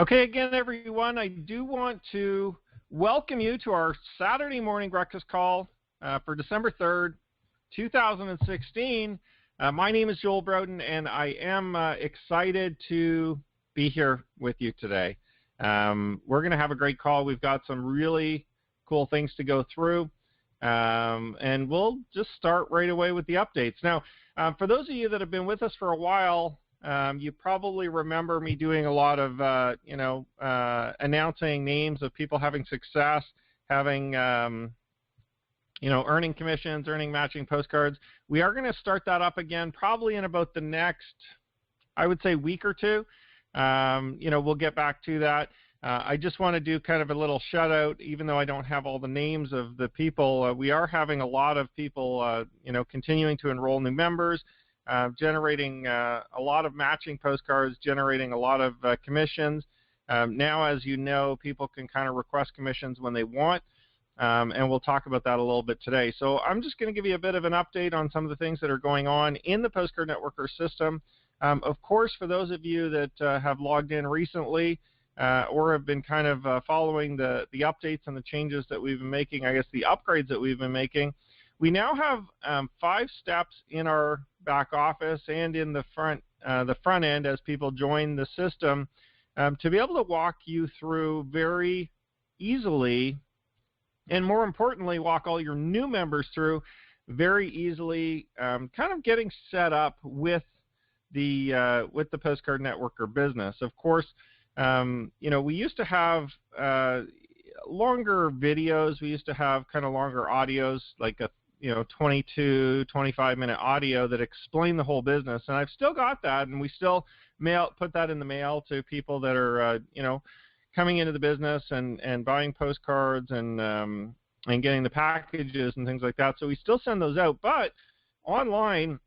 Okay, again, everyone, I do want to welcome you to our Saturday morning breakfast call for December 3rd, 2016. My name is Joel Broughton, and I am excited to be here with you today. We're going to have a great call. We've got some really cool things to go through, and we'll just start right away with the updates. Now, for those of you that have been with us for a while, you probably remember me doing a lot of, announcing names of people having success, having, earning commissions, earning matching postcards. We are going to start that up again probably in about the next, I would say, week or two. We'll get back to that. I just want to do kind of a little shout out, even though I don't have all the names of the people. We are having a lot of people, continuing to enroll new members. Generating a lot of matching postcards, generating a lot of commissions. Now, as you know, people can kind of request commissions when they want, and we'll talk about that a little bit today. So I'm just going to give you a bit of an update on some of the things that are going on in the Postcard Networker system. Of course, for those of you that have logged in recently or have been kind of following the updates and the changes that we've been making, I guess the upgrades that we've been making, we now have 5 steps in our back office and in the front end as people join the system to be able to walk you through very easily, and more importantly, walk all your new members through very easily, kind of getting set up with the Postcard Networker business. Of course, we used to have longer videos. We used to have kind of longer audios, like a 22, 25-minute audio that explain the whole business. And I've still got that, and we still put that in the mail to people that are, coming into the business and buying postcards and getting the packages and things like that. So we still send those out. But online,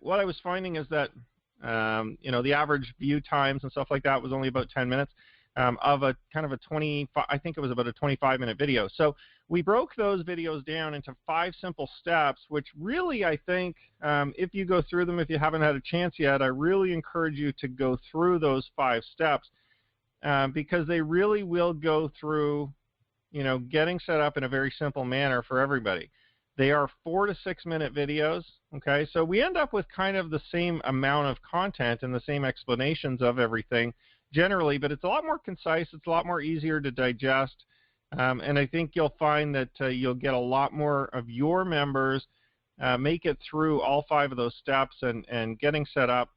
what I was finding is that, the average view times and stuff like that was only about 10 minutes of a kind of a 25-minute video. So we broke those videos down into 5 simple steps, which really, I think, if you go through them, if you haven't had a chance yet, I really encourage you to go through those 5 steps because they really will go through, getting set up in a very simple manner for everybody. They are 4 to 6 minute videos, okay? So we end up with kind of the same amount of content and the same explanations of everything generally, but it's a lot more concise, it's a lot more easier to digest, and I think you'll find that you'll get a lot more of your members make it through all 5 of those steps and getting set up.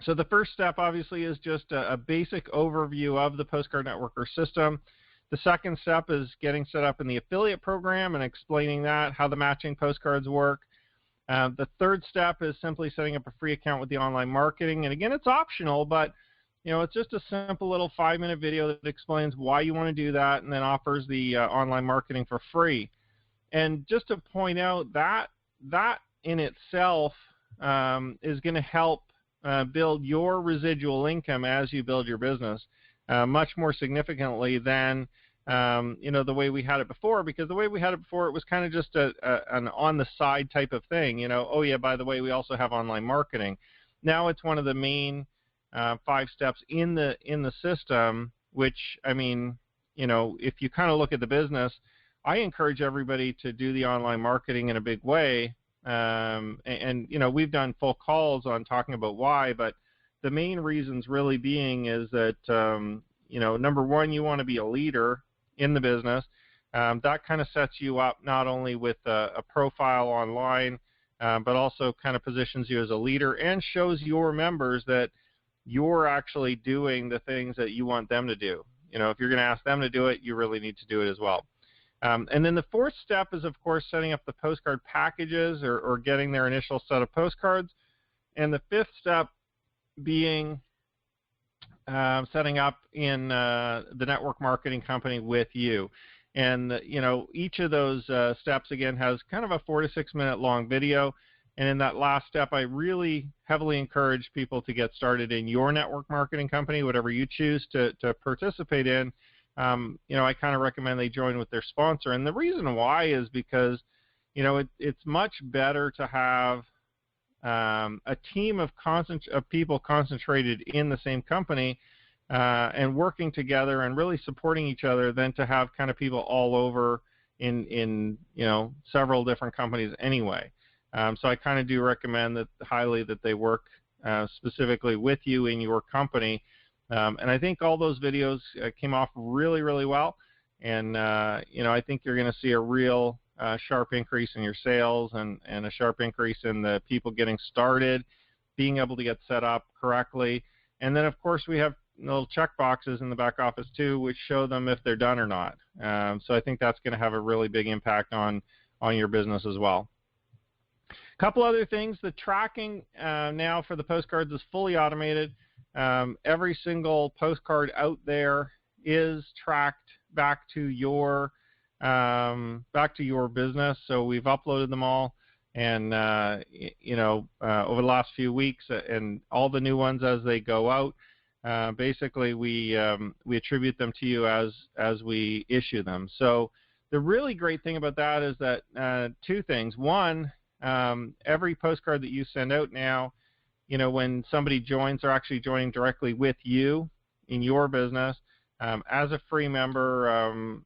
So the first step, obviously, is just a basic overview of the Postcard Networker system. The second step is getting set up in the affiliate program and explaining that, how the matching postcards work. The third step is simply setting up a free account with the online marketing. And again, it's optional, but it's just a simple little 5-minute video that explains why you want to do that and then offers the online marketing for free. And just to point out that in itself is going to help build your residual income as you build your business. Much more significantly than the way we had it before, because the way we had it before, it was kind of just an on-the-side type of thing. Oh yeah, by the way, we also have online marketing. Now it's one of the main 5 steps in the system, which, I mean, if you kind of look at the business, I encourage everybody to do the online marketing in a big way. We've done full calls on talking about why, but the main reasons really being is that, number one, you want to be a leader in the business. That kind of sets you up not only with a profile online, but also kind of positions you as a leader and shows your members that you're actually doing the things that you want them to do. If you're going to ask them to do it, you really need to do it as well. And then the fourth step is, of course, setting up the postcard packages or getting their initial set of postcards. And the fifth step being setting up in the network marketing company with you. And, each of those steps, again, has kind of a 4 to 6 minute long video. And in that last step, I really heavily encourage people to get started in your network marketing company, whatever you choose to participate in, I kind of recommend they join with their sponsor. And the reason why is because, it's much better to have a team of people concentrated in the same company and working together and really supporting each other than to have kind of people all over in several different companies anyway. So I kind of do recommend that highly that they work specifically with you in your company. And I think all those videos came off really, really well. And, I think you're going to see a real sharp increase in your sales and a sharp increase in the people getting started, being able to get set up correctly. And then, of course, we have little check boxes in the back office too, which show them if they're done or not. So I think that's going to have a really big impact on your business as well. A couple other things. The tracking now for the postcards is fully automated. Every single postcard out there is tracked back to your business. So we've uploaded them all, and over the last few weeks, and all the new ones as they go out. Basically, we attribute them to you as we issue them. So the really great thing about that is that two things. One, every postcard that you send out now, when somebody joins, they're actually joining directly with you in your business as a free member,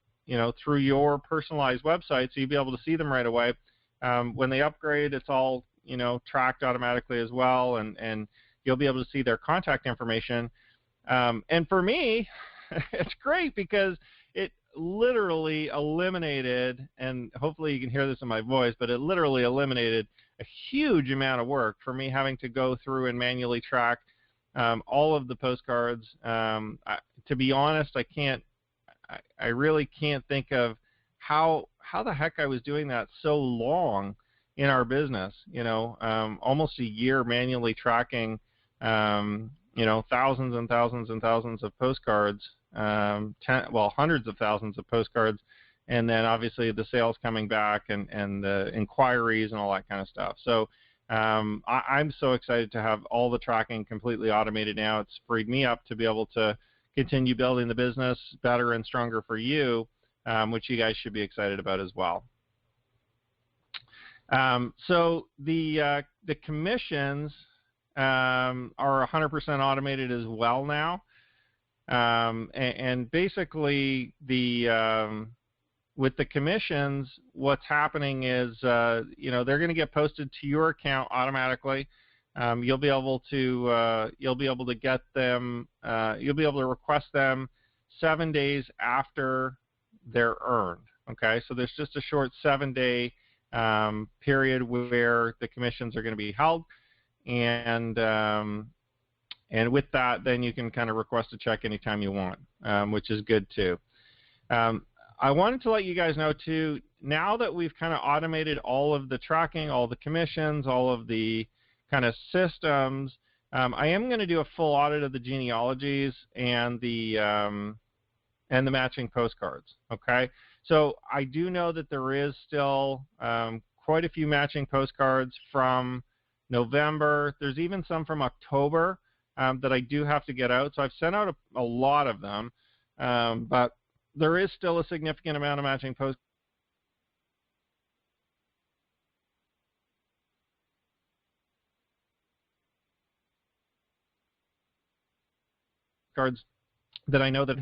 through your personalized website, so you'll be able to see them right away. When they upgrade, it's all, tracked automatically as well, and you'll be able to see their contact information. And for me, it's great because it literally eliminated, and hopefully you can hear this in my voice, but it literally eliminated a huge amount of work for me having to go through and manually track all of the postcards. To be honest, I really can't think of how the heck I was doing that so long in our business. Almost a year manually tracking, thousands and thousands and thousands of postcards, hundreds of thousands of postcards, and then obviously the sales coming back and the inquiries and all that kind of stuff. So I'm so excited to have all the tracking completely automated now. It's freed me up to be able to continue building the business better and stronger for you, which you guys should be excited about as well. So the commissions are 100% automated as well now, and basically with the commissions, what's happening is they're going to get posted to your account automatically. You'll be able to get them. You'll be able to request them 7 days after they're earned. Okay, so there's just a short 7-day period where the commissions are going to be held, and with that, then you can kind of request a check anytime you want, which is good too. I wanted to let you guys know too, now that we've kind of automated all of the tracking, all the commissions, all of the kind of systems, I am going to do a full audit of the genealogies and the matching postcards. Okay, so I do know that there is still quite a few matching postcards from November. There's even some from October that I do have to get out. So I've sent out a lot of them, but there is still a significant amount of matching postcards that I know that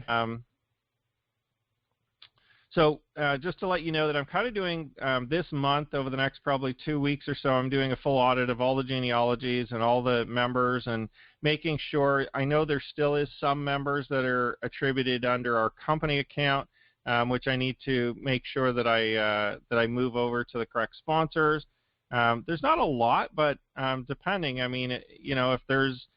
so just to let you know that I'm kind of doing this month, over the next probably 2 weeks or so, I'm doing a full audit of all the genealogies and all the members, and making sure. I know there still is some members that are attributed under our company account, which I need to make sure that I move over to the correct sponsors. There's not a lot, but depending, I mean, if there's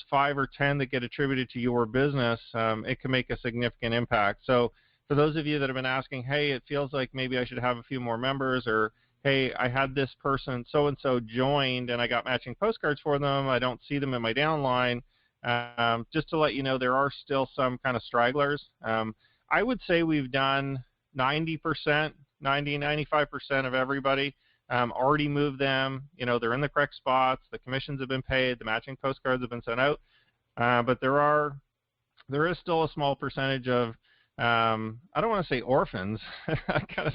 5 or 10 that get attributed to your business, it can make a significant impact. So for those of you that have been asking, hey, it feels like maybe I should have a few more members, or hey, I had this person so-and-so joined and I got matching postcards for them, I don't see them in my downline, just to let you know, there are still some kind of stragglers. I would say we've done 90%, 95% of everybody. Already moved them. They're in the correct spots. The commissions have been paid. The matching postcards have been sent out. But there is still a small percentage of I don't want to say orphans. That kind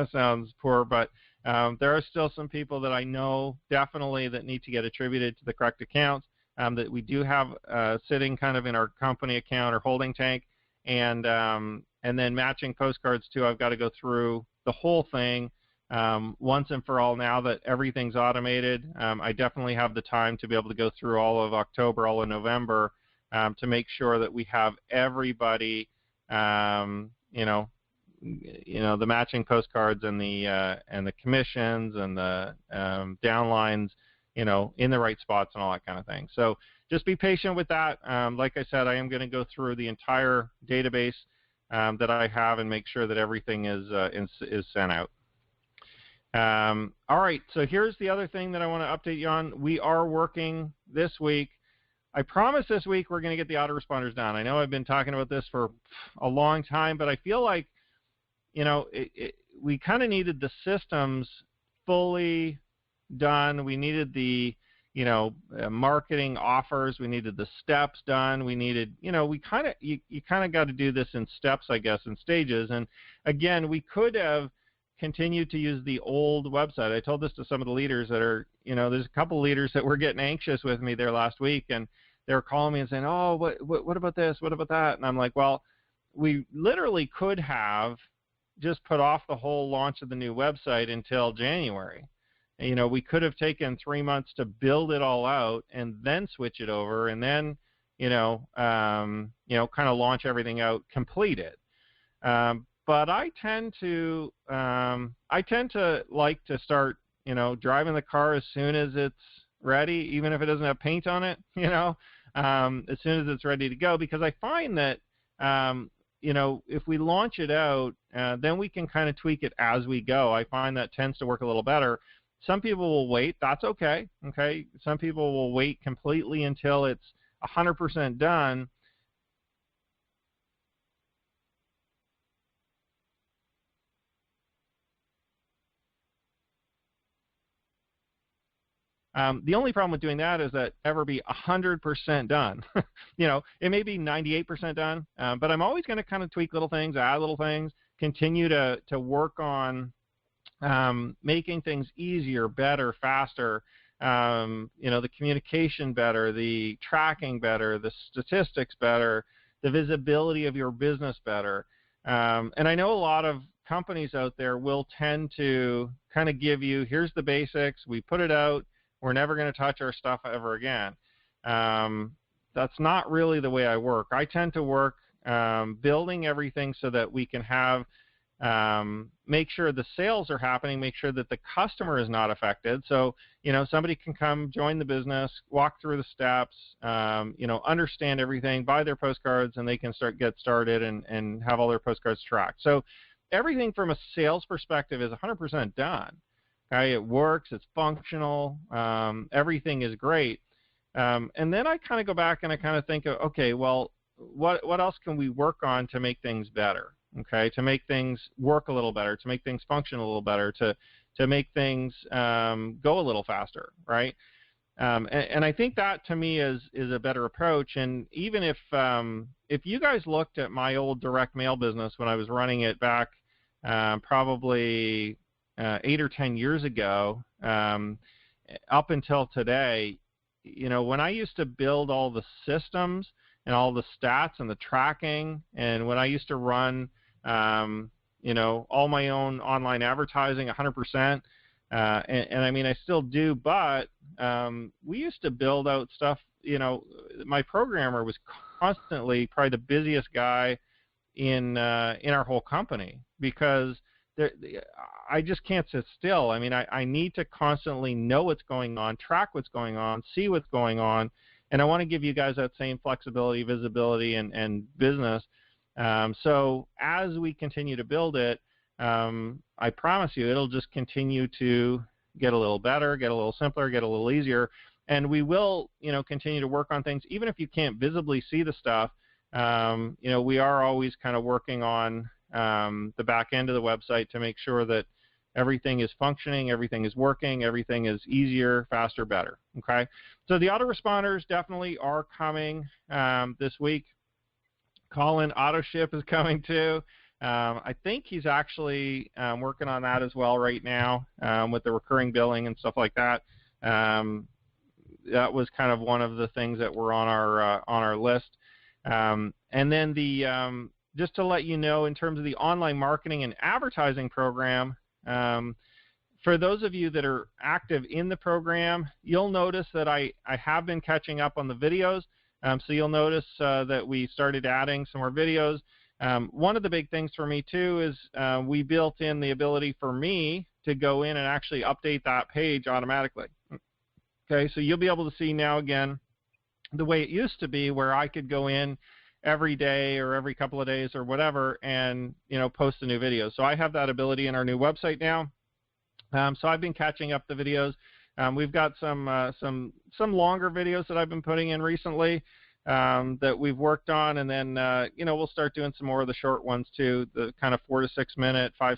of sounds poor, but there are still some people that I know definitely that need to get attributed to the correct accounts, that we do have sitting kind of in our company account or holding tank, and then matching postcards too. I've got to go through the whole thing once and for all. Now that everything's automated, I definitely have the time to be able to go through all of October, all of November, to make sure that we have everybody, the matching postcards and the commissions and the downlines, in the right spots and all that kind of thing. So just be patient with that. Like I said, I am going to go through the entire database that I have and make sure that everything is sent out. All right, so here's the other thing that I want to update you on. We are working this week. I promise this week we're going to get the autoresponders done. I know I've been talking about this for a long time, but I feel like, we kind of needed the systems fully done. We needed the, marketing offers. We needed the steps done. We needed, you kind of got to do this in steps, I guess, in stages. And again, we could have continued to use the old website. I told this to some of the leaders that are, there's a couple of leaders that were getting anxious with me there last week, and they were calling me and saying, oh, what about this? What about that? And I'm like, well, we literally could have just put off the whole launch of the new website until January. We could have taken 3 months to build it all out and then switch it over, and then, kind of launch everything out, complete it. But I tend to like to start, driving the car as soon as it's ready, even if it doesn't have paint on it, as soon as it's ready to go, because I find that, if we launch it out, then we can kind of tweak it as we go. I find that tends to work a little better. Some people will wait. That's okay. Okay. Some people will wait completely until it's 100% done. The only problem with doing that is that never be 100% done. It may be 98% done, but I'm always going to kind of tweak little things, add little things, continue to work on making things easier, better, faster, the communication better, the tracking better, the statistics better, the visibility of your business better. And I know a lot of companies out there will tend to kind of give you, here's the basics, we put it out, we're never going to touch our stuff ever again. That's not really the way I work. I tend to work building everything so that we can have, make sure the sales are happening, make sure that the customer is not affected. So, somebody can come join the business, walk through the steps, understand everything, buy their postcards, and they can get started and have all their postcards tracked. So everything from a sales perspective is 100% done. Okay, it works, it's functional, everything is great. And then I kind of go back and I kind of think of, okay, well, what else can we work on to make things better? Okay, to make things work a little better, to make things function a little better, to make things go a little faster, right? And I think that to me is a better approach. And even if you guys looked at my old direct mail business when I was running it back probably 8 or 10 years ago, up until today, when I used to build all the systems and all the stats and the tracking, and when I used to run, all my own online advertising 100%, and I mean, I still do, but we used to build out stuff, my programmer was constantly probably the busiest guy in our whole company, because I just can't sit still. I mean, I need to constantly know what's going on, track what's going on, see what's going on, and I want to give you guys that same flexibility, visibility, and business. So as we continue to build it, I promise you it'll just continue to get a little better, get a little simpler, get a little easier, and we will, continue to work on things. Even if you can't visibly see the stuff, we are always kind of working on the back end of the website to make sure that everything is functioning, everything is working, everything is easier, faster, better. Okay, so the autoresponders definitely are coming this week. Colin AutoShip is coming too. I think he's actually working on that as well right now with the recurring billing and stuff like that. That was kind of one of the things that were on our list. And then just to let you know, in terms of the online marketing and advertising program, for those of you that are active in the program, you'll notice that I have been catching up on the videos. So you'll notice that we started adding some more videos. One of the big things for me too is we built in the ability for me to go in and actually update that page automatically. Okay, so you'll be able to see now again the way it used to be, where I could go in every day or every couple of days or whatever and post a new video. So I have that ability in our new website now. So I've been catching up the videos. We've got some longer videos that I've been putting in recently that we've worked on, and then we'll start doing some more of the short ones too, the kind of 4 to 6 minute, 5-6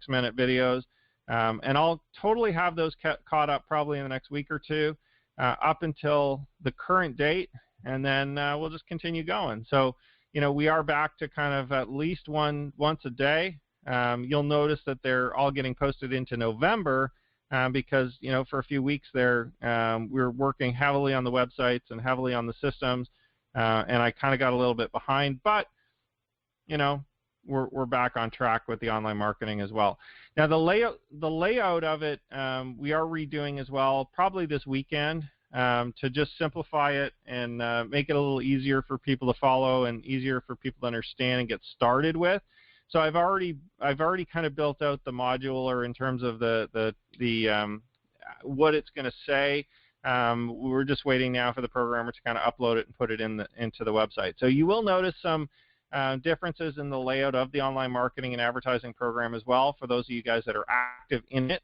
minute videos, and I'll totally have those caught up probably in the next week or two, up until the current date, and then we'll just continue going. So we are back to kind of at least once a day. You'll notice that they're all getting posted into November because, for a few weeks there, we were working heavily on the websites and heavily on the systems, and I kind of got a little bit behind, but, we're back on track with the online marketing as well. Now, the layout of it, we are redoing as well, probably this weekend, to just simplify it and make it a little easier for people to follow and easier for people to understand and get started with. So I've already kind of built out the modular in terms of the what it's going to say. We're just waiting now for the programmer to kind of upload it and put it into the website. So you will notice some differences in the layout of the online marketing and advertising program as well for those of you guys that are active in it.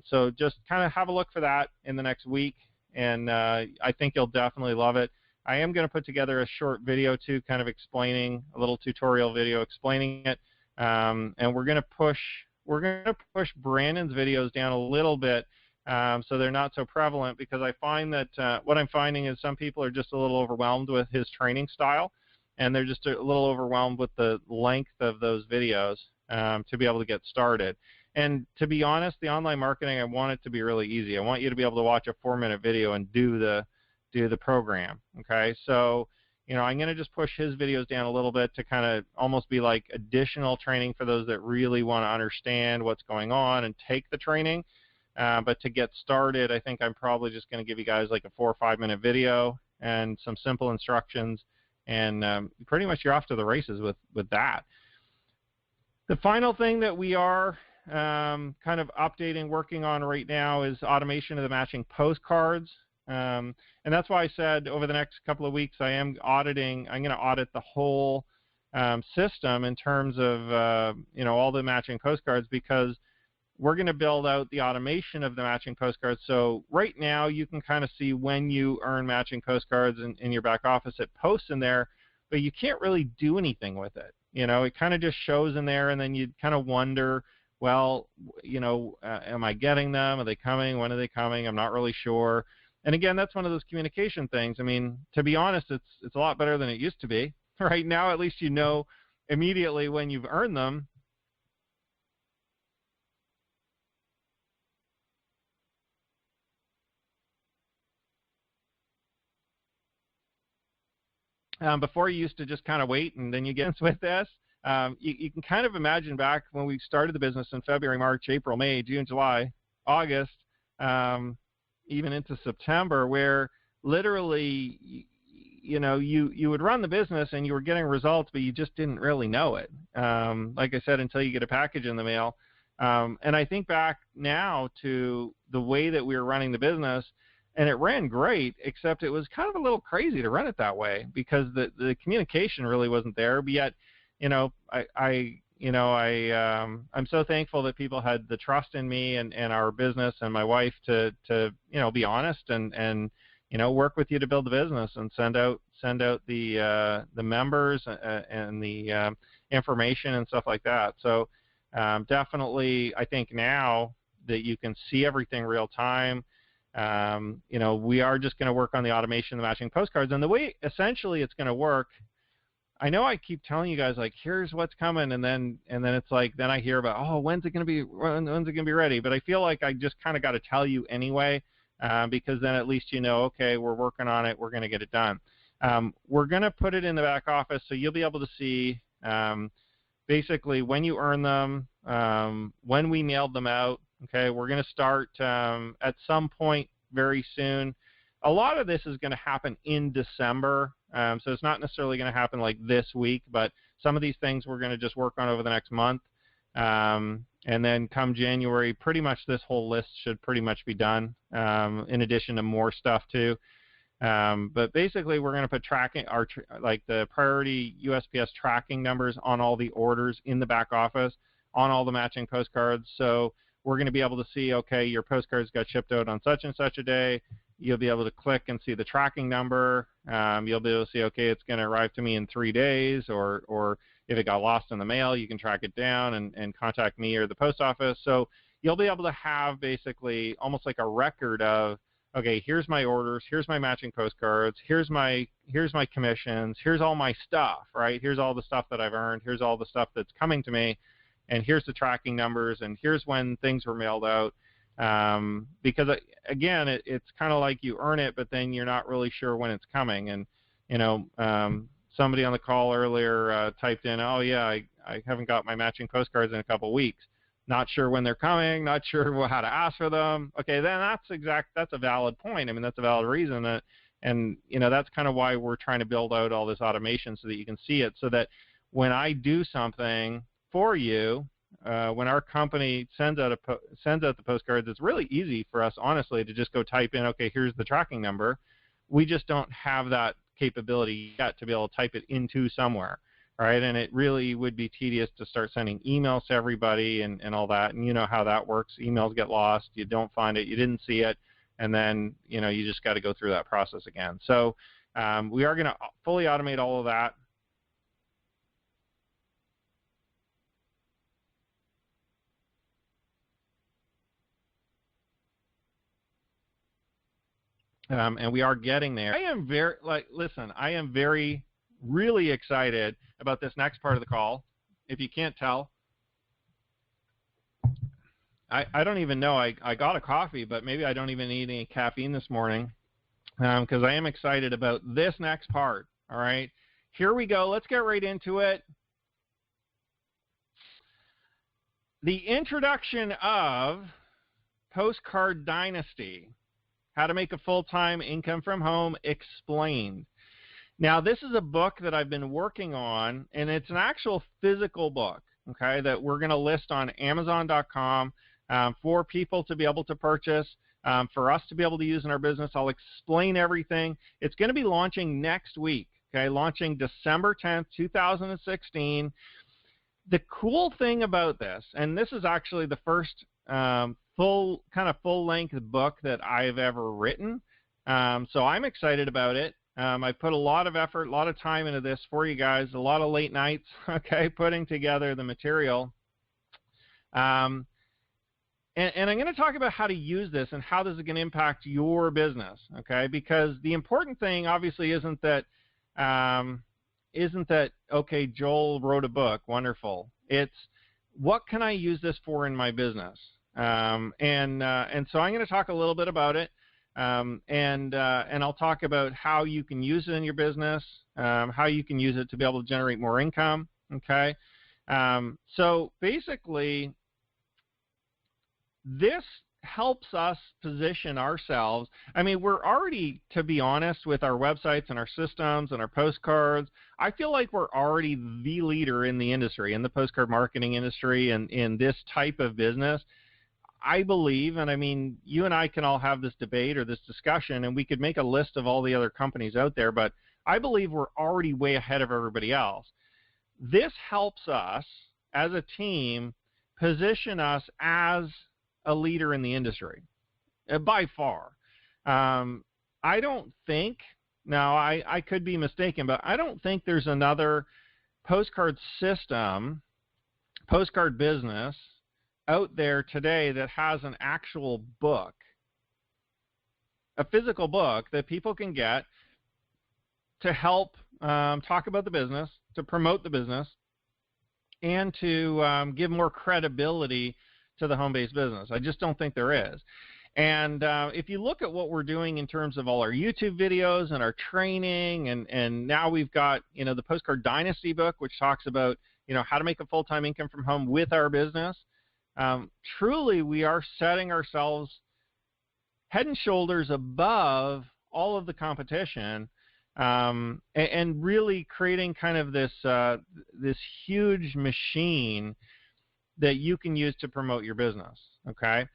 So just kind of have a look for that in the next week, and I think you'll definitely love it. I am going to put together a short video too, kind of explaining, a little tutorial video explaining it, and we're going to push Brandon's videos down a little bit so they're not so prevalent, because I find that what I'm finding is some people are just a little overwhelmed with his training style, and they're just a little overwhelmed with the length of those videos to be able to get started. And to be honest, the online marketing, I want it to be really easy. I want you to be able to watch a 4-minute video and do the program. Okay, so I'm going to just push his videos down a little bit to kind of almost be like additional training for those that really want to understand what's going on and take the training. But to get started, I think I'm probably just going to give you guys like a 4 or 5 minute video and some simple instructions, and pretty much you're off to the races with that. The final thing that we are kind of updating, working on right now, is automation of the matching postcards. And that's why I said over the next couple of weeks I'm going to audit the whole system in terms of all the matching postcards, because we're going to build out the automation of the matching postcards. So right now you can kind of see when you earn matching postcards in your back office. It posts in there, but you can't really do anything with it. It kind of just shows in there, and then you kind of wonder, well, am I getting them? Are they coming? When are they coming? I'm not really sure. And again, that's one of those communication things. I mean, to be honest, it's a lot better than it used to be. Right now, at least you know immediately when you've earned them. Before, you used to just kind of wait, and then you get with this. You can kind of imagine back when we started the business in February, March, April, May, June, July, August, even into September, where literally, you would run the business and you were getting results, but you just didn't really know it. Like I said, until you get a package in the mail. And I think back now to the way that we were running the business, and it ran great, except it was kind of a little crazy to run it that way, because the communication really wasn't there. But yet, I'm so thankful that people had the trust in me and our business and my wife to be honest and work with you to build the business and send out the members and the information and stuff like that. So definitely, I think now that you can see everything real time, we are just going to work on the automation of the matching postcards. And the way essentially it's going to work, I know I keep telling you guys, like, here's what's coming, and then it's like, then I hear about, oh, when's it going to be ready? But I feel like I just kind of got to tell you anyway, because then at least you know, okay, we're working on it, we're going to get it done. We're going to put it in the back office, so you'll be able to see basically when you earn them, when we mailed them out. Okay, we're going to start at some point very soon. A lot of this is going to happen in December, so it's not necessarily going to happen like this week, but some of these things we're going to just work on over the next month. And then come January, pretty much this whole list should pretty much be done, in addition to more stuff too. But basically, we're going to put tracking, like the priority USPS tracking numbers on all the orders in the back office, on all the matching postcards. So we're going to be able to see, okay, your postcards got shipped out on such and such a day. You'll be able to click and see the tracking number. You'll be able to see, okay, it's going to arrive to me in 3 days, or if it got lost in the mail, you can track it down and contact me or the post office. So you'll be able to have basically almost like a record of, okay, here's my orders, here's my matching postcards, here's my commissions, here's all my stuff, right? Here's all the stuff that I've earned, here's all the stuff that's coming to me, and here's the tracking numbers, and here's when things were mailed out. Because again, it's kind of like you earn it, but then you're not really sure when it's coming. And somebody on the call earlier typed in, oh yeah, I haven't got my matching postcards in a couple of weeks. Not sure when they're coming, not sure how to ask for them. Okay, then that's a valid point. I mean, that's a valid reason. And that's kind of why we're trying to build out all this automation so that you can see it, so that when I do something for you, when our company sends out the postcards, it's really easy for us, honestly, to just go type in, okay, here's the tracking number. We just don't have that capability yet to be able to type it into somewhere, right? And it really would be tedious to start sending emails to everybody and all that. And you know how that works. Emails get lost. You don't find it. You didn't see it. And then, you just got to go through that process again. So we are going to fully automate all of that. And we are getting there. I am really excited about this next part of the call. If you can't tell, I don't even know. I got a coffee, but maybe I don't even need any caffeine this morning, because I am excited about this next part. All right, here we go. Let's get right into it. The introduction of Postcard Dynasty. How to Make a Full-Time Income from Home Explained. Now, this is a book that I've been working on, and it's an actual physical book, okay, that we're going to list on Amazon.com for people to be able to purchase, for us to be able to use in our business. I'll explain everything. It's going to be launching next week, okay, launching December 10th, 2016. The cool thing about this, and this is actually the first full-length book that I've ever written, so I'm excited about it. I put a lot of effort, a lot of time into this for you guys, a lot of late nights, okay, putting together the material. And I'm going to talk about how to use this and how this is going to impact your business, okay? Because the important thing, obviously, isn't that, okay, Joel wrote a book, wonderful. It's, what can I use this for in my business? And so I'm going to talk a little bit about it, and I'll talk about how you can use it in your business, how you can use it to be able to generate more income, okay? So basically, this helps us position ourselves. I mean, we're already, to be honest, with our websites and our systems and our postcards, I feel like we're already the leader in the industry, in the postcard marketing industry, and in this type of business. I believe, and I mean, you and I can all have this debate or this discussion, and we could make a list of all the other companies out there, but I believe we're already way ahead of everybody else. This helps us, as a team, position us as a leader in the industry, by far. I don't think, now I could be mistaken, but I don't think there's another postcard system, postcard business out there today that has an actual book, a physical book that people can get to help talk about the business, to promote the business and to give more credibility to the home-based business. I just don't think there is. And if you look at what we're doing in terms of all our YouTube videos and our training, and now we've got, you know, the Postcard Dynasty book, which talks about, you know, how to make a full-time income from home with our business. Truly, we are setting ourselves head and shoulders above all of the competition, and really creating kind of this this huge machine that you can use to promote your business. Okay.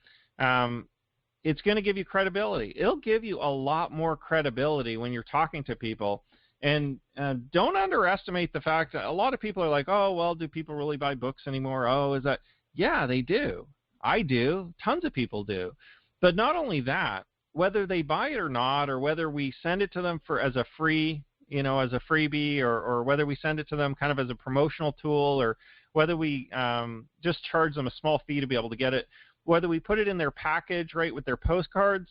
It's going to give you credibility. It'll give you a lot more credibility when you're talking to people. And don't underestimate the fact that a lot of people are like, oh, well, do people really buy books anymore? Oh, is that? Yeah, they do. I do. Tons of people do. But not only that, whether they buy it or not, or whether we send it to them for as a free, you know, as a freebie, or whether we send it to them kind of as a promotional tool, or whether we just charge them a small fee to be able to get it, whether we put it in their package, right, with their postcards,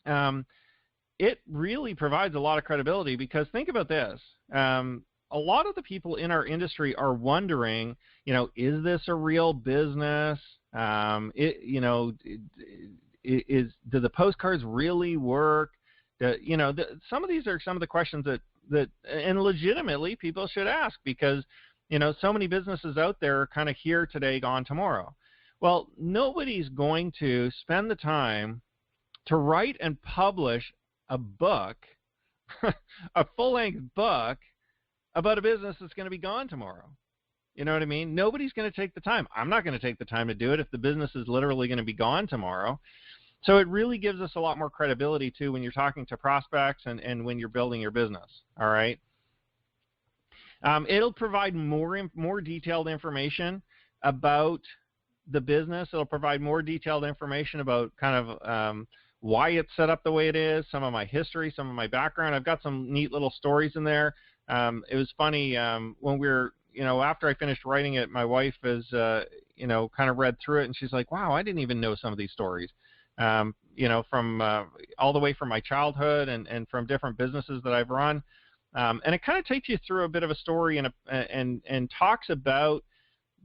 it really provides a lot of credibility. Because think about this. A lot of the people in our industry are wondering, you know, is this a real business? You know, do the postcards really work? You know, some of these are some of the questions that and legitimately people should ask, because, you know, so many businesses out there are kind of here today, gone tomorrow. Well, nobody's going to spend the time to write and publish a book, a full-length book, about a business that's going to be gone tomorrow. You know what I mean? Nobody's going to take the time. I'm not going to take the time to do it if the business is literally going to be gone tomorrow. So it really gives us a lot more credibility, too, when you're talking to prospects and when you're building your business, all right? It'll provide more detailed information about the business. It'll provide more detailed information about kind of why it's set up the way it is, some of my history, some of my background. I've got some neat little stories in there. It was funny when we were, you know, after I finished writing it, my wife is, you know, kind of read through it, and she's like, wow, I didn't even know some of these stories, you know, from all the way from my childhood and from different businesses that I've run. And it kind of takes you through a bit of a story and talks about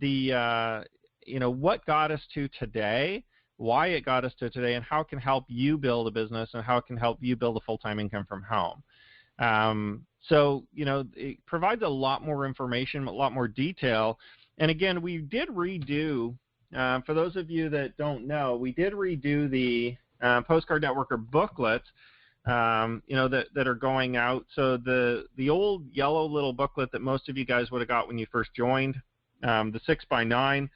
the, you know, what got us to today, why it got us to today, and how it can help you build a business and how it can help you build a full-time income from home. So, you know, it provides a lot more information, a lot more detail. And again, we did redo, for those of you that don't know, we did redo the Postcard Networker booklets, you know, that are going out. So the old yellow little booklet that most of you guys would have got when you first joined, the 6x9,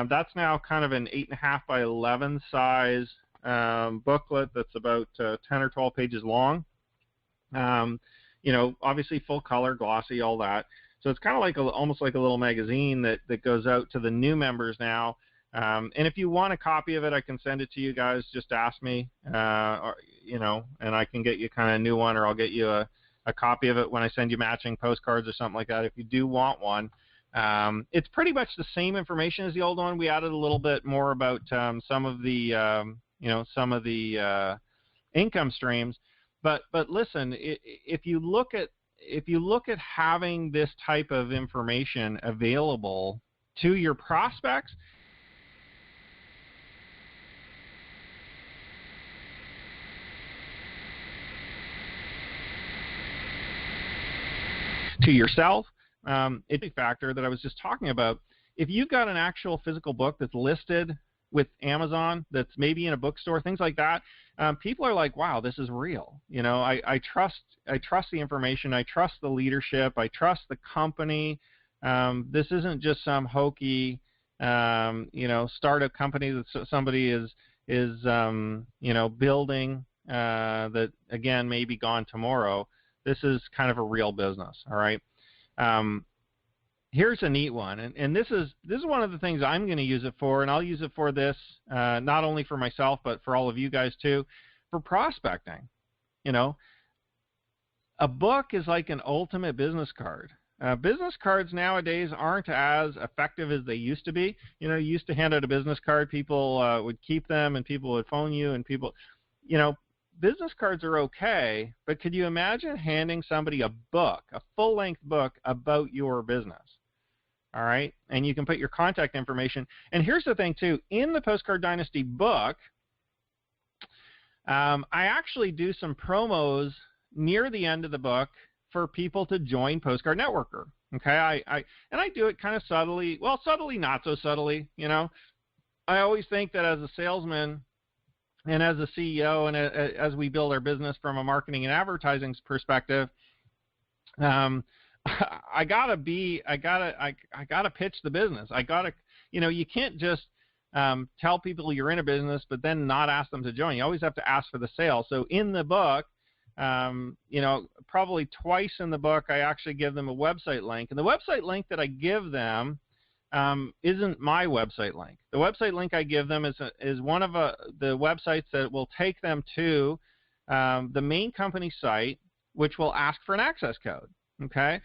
that's now kind of an 8.5 by 11 size booklet that's about 10 or 12 pages long. You know, obviously full color, glossy, all that. So it's kind of like almost like a little magazine that goes out to the new members now. And if you want a copy of it, I can send it to you guys. Just ask me, or, you know, and I can get you kind of a new one, or I'll get you a copy of it when I send you matching postcards or something like that if you do want one. It's pretty much the same information as the old one. We added a little bit more about some of the, you know, some of the income streams. But listen, if you look at having this type of information available to your prospects, to yourself, it's a factor that I was just talking about. If you've got an actual physical book that's listed with Amazon, that's maybe in a bookstore, things like that, people are like, wow, this is real. You know, I trust the information. I trust the leadership. I trust the company. This isn't just some hokey, you know, startup company that somebody is you know, building that, again, may be gone tomorrow. This is kind of a real business, all right? Here's a neat one, and this is one of the things I'm going to use it for, and I'll use it for this, not only for myself, but for all of you guys too, for prospecting. You know, a book is like an ultimate business card. Business cards nowadays aren't as effective as they used to be. You know, you used to hand out a business card, people would keep them, and people would phone you, and people, you know, business cards are okay, but could you imagine handing somebody a book, a full-length book about your business? All right, and you can put your contact information. And here's the thing too, in the Postcard Dynasty book, I actually do some promos near the end of the book for people to join Postcard Networker. Okay, and I do it kind of subtly, well, subtly, not so subtly, you know. I always think that as a salesman and as a CEO and as we build our business from a marketing and advertising perspective, I gotta pitch the business. You know, you can't just tell people you're in a business, but then not ask them to join. You always have to ask for the sale. So in the book, you know, probably twice in the book, I actually give them a website link, and the website link that I give them isn't my website link. The website link I give them is one of the websites that will take them to the main company site, which will ask for an access code. Okay,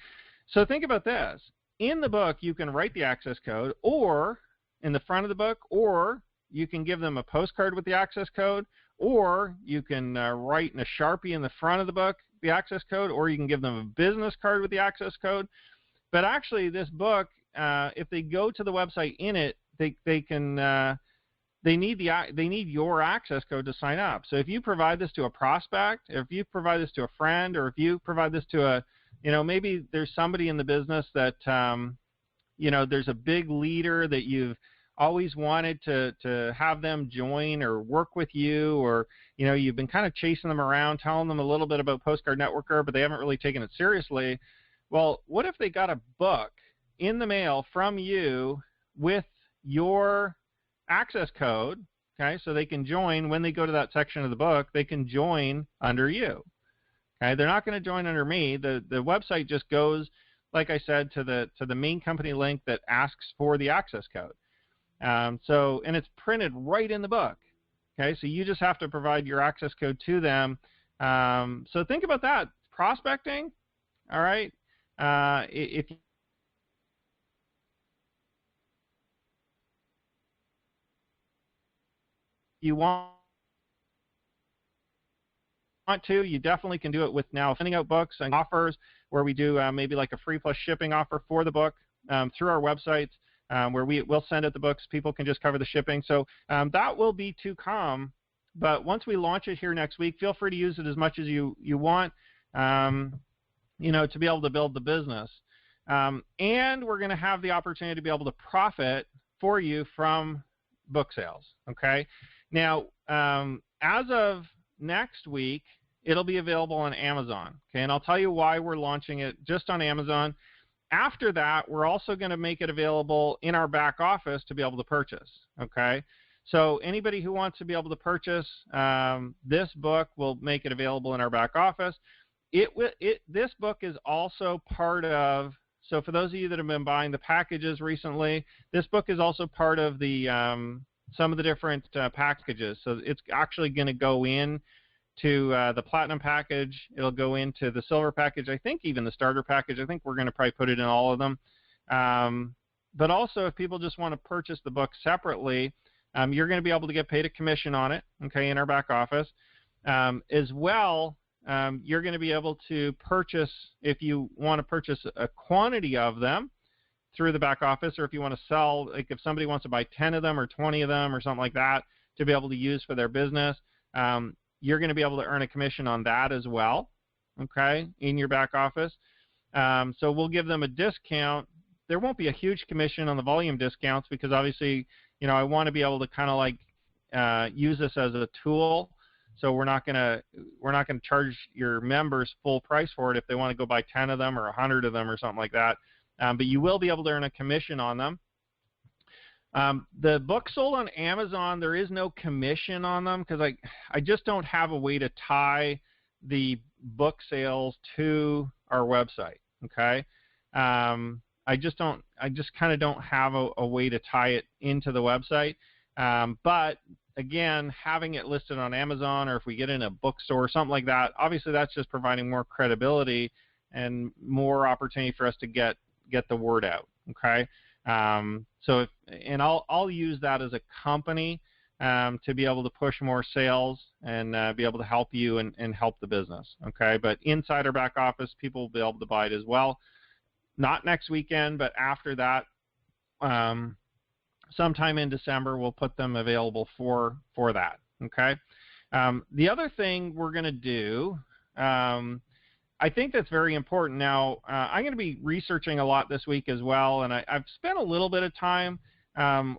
so think about this. In the book, you can write the access code, or in the front of the book, or you can give them a postcard with the access code, or you can write in a Sharpie in the front of the book the access code, or you can give them a business card with the access code. But actually, this book, if they go to the website in it, they need your access code to sign up. So if you provide this to a prospect, if you provide this to a friend, or if you provide this to a, you know, maybe there's somebody in the business that, you know, there's a big leader that you've always wanted to have them join or work with you, or, you know, you've been kind of chasing them around, telling them a little bit about Postcard Networker, but they haven't really taken it seriously. Well, what if they got a book in the mail from you with your access code, okay, so they can join when they go to that section of the book, they can join under you. Okay, they're not going to join under me. The website just goes, like I said, to the main company link that asks for the access code. So, and it's printed right in the book. Okay, so you just have to provide your access code to them. So think about that. Prospecting, all right. If you want to, you definitely can do it with now sending out books and offers where we do maybe like a free plus shipping offer for the book through our websites, where we'll send out the books. People can just cover the shipping. So that will be to come. But once we launch it here next week, feel free to use it as much as you want, you know, to be able to build the business. And we're going to have the opportunity to be able to profit for you from book sales. Okay. Now, as of next week, it'll be available on Amazon. Okay, and I'll tell you why we're launching it just on Amazon. After that, we're also going to make it available in our back office to be able to purchase. Okay, so anybody who wants to be able to purchase this book, will make it available in our back office. This book is also part of. So for those of you that have been buying the packages recently, this book is also part of the some of the different packages. So it's actually going to go in to the Platinum package. It'll go into the Silver package. I think even the Starter package. I think we're going to probably put it in all of them. But also, if people just want to purchase the book separately, you're going to be able to get paid a commission on it, okay, in our back office. As well, you're going to be able to purchase, if you want to purchase a quantity of them through the back office, or if you want to sell, like if somebody wants to buy 10 of them or 20 of them or something like that to be able to use for their business, you're going to be able to earn a commission on that as well, okay, in your back office. So we'll give them a discount. There won't be a huge commission on the volume discounts because obviously, you know, I want to be able to kind of like use this as a tool. So we're not going to charge your members full price for it if they want to go buy 10 of them or 100 of them or something like that. But you will be able to earn a commission on them. The book sold on Amazon, there is no commission on them because I just don't have a way to tie the book sales to our website. Okay, I just kind of don't have a way to tie it into the website. But again, having it listed on Amazon, or if we get in a bookstore or something like that, obviously that's just providing more credibility and more opportunity for us to get the word out. Okay. So I'll use that as a company to be able to push more sales and be able to help you and help the business. Okay, but inside our back office, people will be able to buy it as well. Not next weekend, but after that, sometime in December, we'll put them available for that. Okay. The other thing we're going to do, I think that's very important. Now, I'm going to be researching a lot this week as well, and I've spent a little bit of time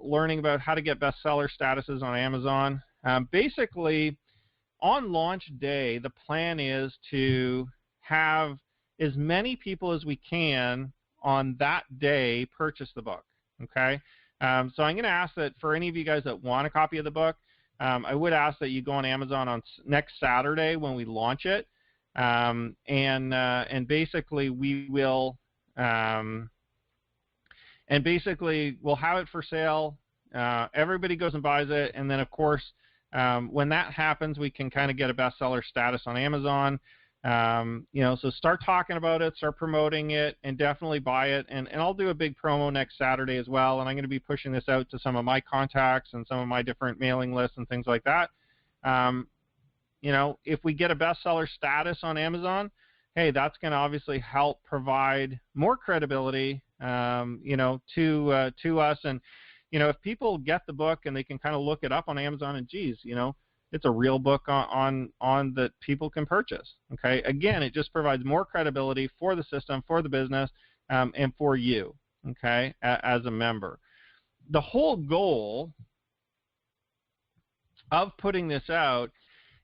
learning about how to get bestseller statuses on Amazon. Basically, on launch day, the plan is to have as many people as we can on that day purchase the book. Okay, so I'm going to ask that for any of you guys that want a copy of the book, I would ask that you go on Amazon on next Saturday when we launch it. And basically we will we'll have it for sale. Everybody goes and buys it, and then of course when that happens, we can kind of get a bestseller status on Amazon. So start talking about it, start promoting it, and definitely buy it. And I'll do a big promo next Saturday as well, and I'm going to be pushing this out to some of my contacts and some of my different mailing lists and things like that. If we get a bestseller status on Amazon, hey, that's going to obviously help provide more credibility, to us. And, if people get the book and they can kind of look it up on Amazon and, geez, it's a real book on that people can purchase. Okay. Again, it just provides more credibility for the system, for the business, and for you. Okay. As a member. The whole goal of putting this out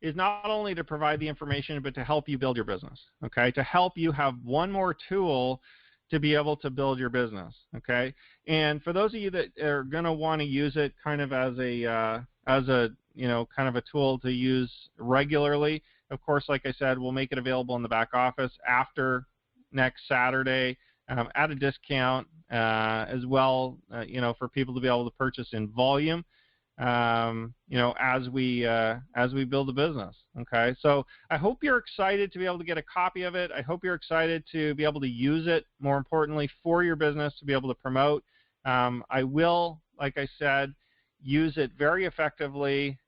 is not only to provide the information, but to help you build your business, okay? To help you have one more tool to be able to build your business, okay? And for those of you that are going to want to use it kind of as a kind of a tool to use regularly, of course, like I said, we'll make it available in the back office after next Saturday at a discount as well, for people to be able to purchase in volume. As we build a business. Okay, so I hope you're excited to be able to get a copy of it. I hope you're excited to be able to use it, more importantly, for your business, to be able to promote. I will, like I said, use it very effectively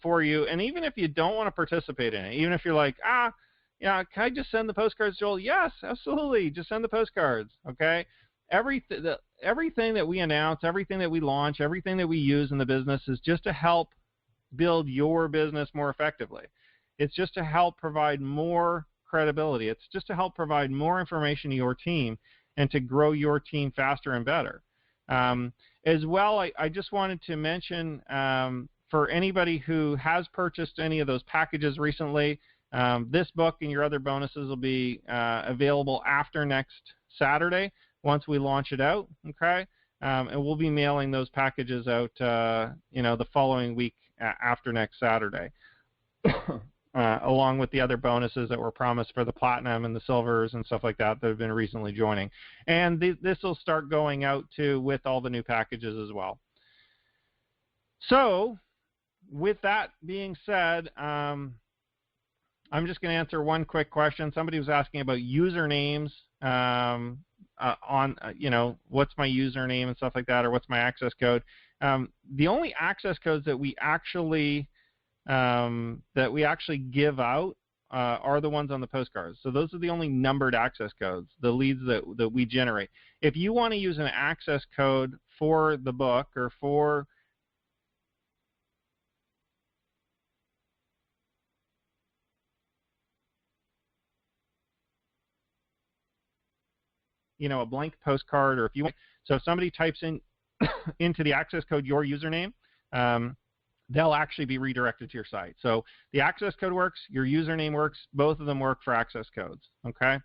for you. And even if you don't want to participate in it, even if you're like, can I just send the postcards, Joel? Yes, absolutely. Just send the postcards. Okay. Everything that we announce, everything that we launch, everything that we use in the business is just to help build your business more effectively. It's just to help provide more credibility. It's just to help provide more information to your team and to grow your team faster and better. As well, I just wanted to mention for anybody who has purchased any of those packages recently, this book and your other bonuses will be available after next Saturday, once we launch it out, okay? And we'll be mailing those packages out, the following week after next Saturday, along with the other bonuses that were promised for the platinum and the silvers and stuff like that have been recently joining. And this will start going out too with all the new packages as well. So, with that being said, I'm just going to answer one quick question. Somebody was asking about usernames. What's my username and stuff like that, or what's my access code. The only access codes that we actually give out are the ones on the postcards. So those are the only numbered access codes, the leads that we generate. If you want to use an access code for the book or for a blank postcard, or if you want, so if somebody types in into the access code your username, they'll actually be redirected to your site. So the access code works, your username works, both of them work for access codes, okay?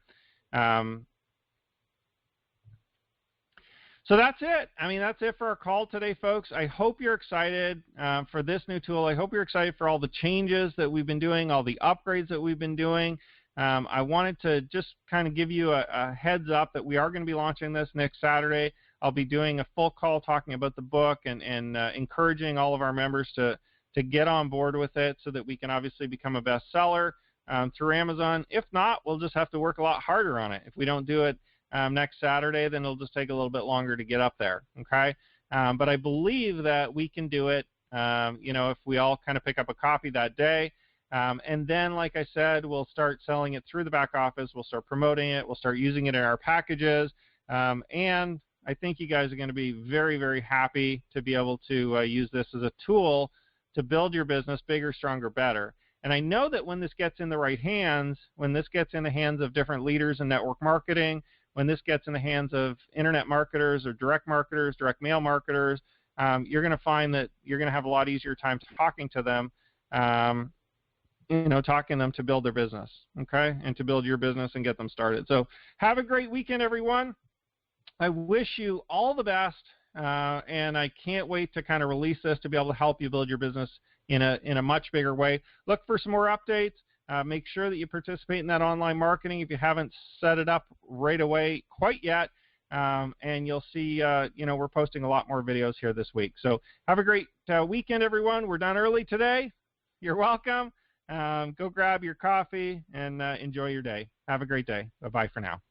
So that's it. I mean, that's it for our call today, folks. I hope you're excited for this new tool. I hope you're excited for all the changes that we've been doing, all the upgrades that we've been doing. I wanted to just kind of give you a heads up that we are going to be launching this next Saturday. I'll be doing a full call talking about the book and encouraging all of our members to get on board with it so that we can obviously become a bestseller through Amazon. If not, we'll just have to work a lot harder on it. If we don't do it next Saturday, then it'll just take a little bit longer to get up there, okay? But I believe that we can do it if we all kind of pick up a copy that day. And then, like I said, we'll start selling it through the back office. We'll start promoting it. We'll start using it in our packages. And I think you guys are going to be very, very happy to be able to use this as a tool to build your business bigger, stronger, better. And I know that when this gets in the right hands, when this gets in the hands of different leaders in network marketing, when this gets in the hands of internet marketers or direct mail marketers, you're going to find that you're going to have a lot easier time talking to them, talking to them to build their business, okay, and to build your business and get them started. So have a great weekend, everyone. I wish you all the best, and I can't wait to kind of release this to be able to help you build your business in a much bigger way. Look for some more updates. Make sure that you participate in that online marketing if you haven't set it up right away quite yet, and you'll see, we're posting a lot more videos here this week. So have a great weekend, everyone. We're done early today. You're welcome. Go grab your coffee and enjoy your day. Have a great day. Bye-bye for now.